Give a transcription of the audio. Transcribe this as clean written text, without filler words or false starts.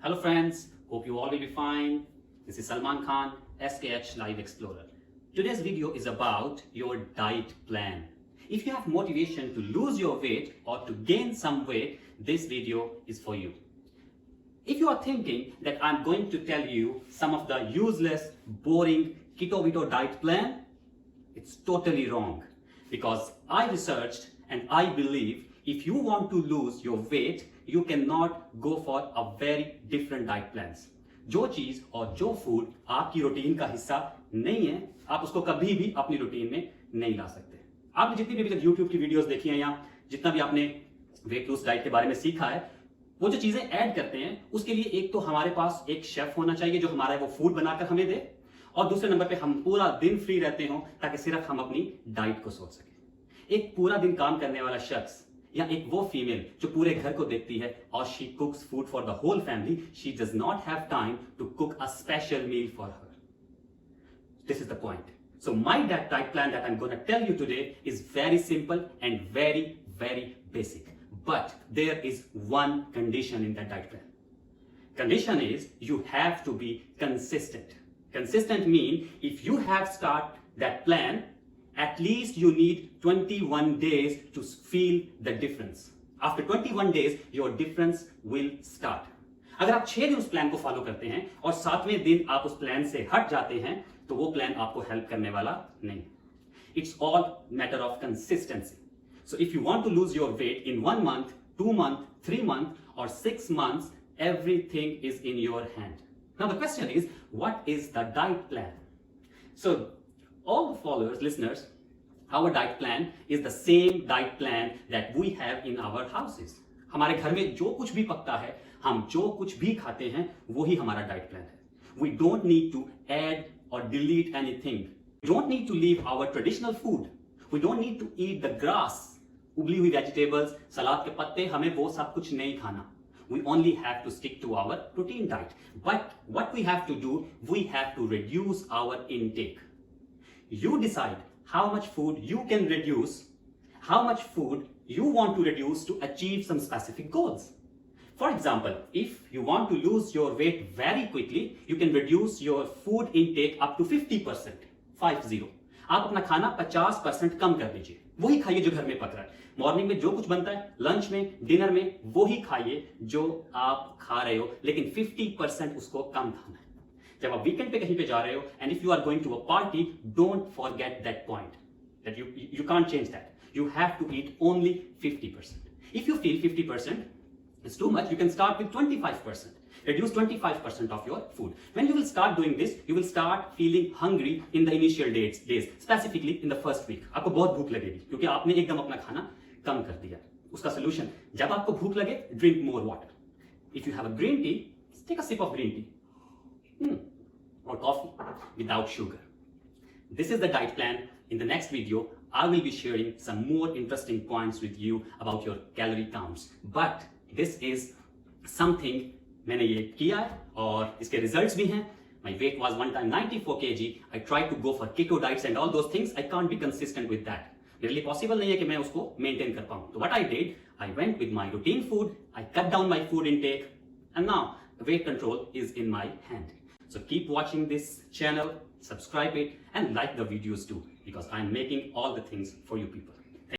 Hello friends, hope you all will be fine. This is Salman Khan, SKH Live Explorer. Today's video is about your diet plan. If you have motivation to lose your weight or to gain some weight, this video is for you. If you are thinking that I'm going to tell you some of the useless, boring keto diet plan, it's totally wrong. Because I researched and I believe if you want to lose your weight, you cannot go for a very different diet plans. जो चीज और जो food आपकी routine का हिस्सा नहीं है, आप उसको कभी भी अपनी रूटीन में नहीं ला सकते। आपने जितनी भी अभी तक यूट्यूब की वीडियोस देखी हैं या जितना भी आपने वेट लूज डाइट के बारे में सीखा है, वो जो चीजें ऐड करते हैं उसके लिए एक तो हमारे पास एक शेफ होना चाहिए जो हमारा वो फूड बनाकर हमें दे, और दूसरे नंबर पे हम पूरा दिन फ्री रहते हो ताकि सिर्फ हम अपनी डाइट को सोच सके। एक पूरा दिन काम करने वाला शख्स या एक वो फीमेल जो पूरे घर को देखती है और she cooks food for the whole family, she does not have time to cook a special meal for her. This is the point. So my diet plan that I'm going to tell you today is very simple and very, very basic. But there is one condition in that diet plan. Condition is you have to be consistent. Consistent mean if you have start that plan, at least you need 21 days to feel the difference. After 21 days, your difference will start. अगर आप 6 दिन उस plan को follow करते हैं और 7वें दिन आप उस प्लान से हट जाते हैं तो वो प्लान आपको हेल्प करने वाला नहीं. It's all matter of consistency. So if you want to lose your weight in 1 month, 2 months, 3 months or 6 months, everything is in your hand. Now the question is, what is the diet plan? So all the followers, listeners, our diet plan is the same diet plan that we have in our houses. हमारे घर में जो कुछ भी पकता है, हम जो कुछ भी खाते हैं, वही हमारा डाइट प्लान है. We don't need to add or delete anything. We don't need to leave our traditional food. We don't need to eat the grass. उबली हुई vegetables, सलाद के पत्ते, हमें वो सब कुछ नहीं खाना. We only have to stick to our routine diet. But what we have to do, we have to reduce our intake. You decide how much food you can reduce, how much food you want to reduce to achieve some specific goals. For example, if you want to lose your weight very quickly, you can reduce your food intake up to 50%. 50. आप अपना खाना 50% कम कर दीजिए. वही खाइए जो घर में पक रहा है. मॉर्निंग में जो कुछ बनता है, लंच में, डिनर में, वही खाइए जो आप खा रहे हो, लेकिन 50% उसको कम खाना है. जब आप वीकेंड पे कहीं पे जा रहे हो and if you are going to a party, don't forget that point that you can't change that. You have to eat only 50%. If you feel 50% is too much, you can start with 25%. Reduce 25% of your food. When you will start doing this, you will start feeling hungry in the initial days, specifically in the first week. आपको बहुत भूख लगेगी क्योंकि आपने एकदम अपना खाना कम कर दिया. उसका solution, जब आपको भूख लगे, drink more water. If you have a green tea, take a sip of green tea. Or coffee without sugar. This is the diet plan. In the next video, I will be sharing some more interesting points with you about your calorie counts. But this is something मैंने ये किया है और इसके results भी हैं. My weight was one time 94 kg. I tried to go for keto diets and all those things. I can't be consistent with that. मेरे लिए possible नहीं है कि मैं उसको maintain कर पाऊँ. So what I did, I went with my routine food. I cut down my food intake, and now the weight control is in my hand. So keep watching this channel, subscribe it, and like the videos too, because I'm making all the things for you people.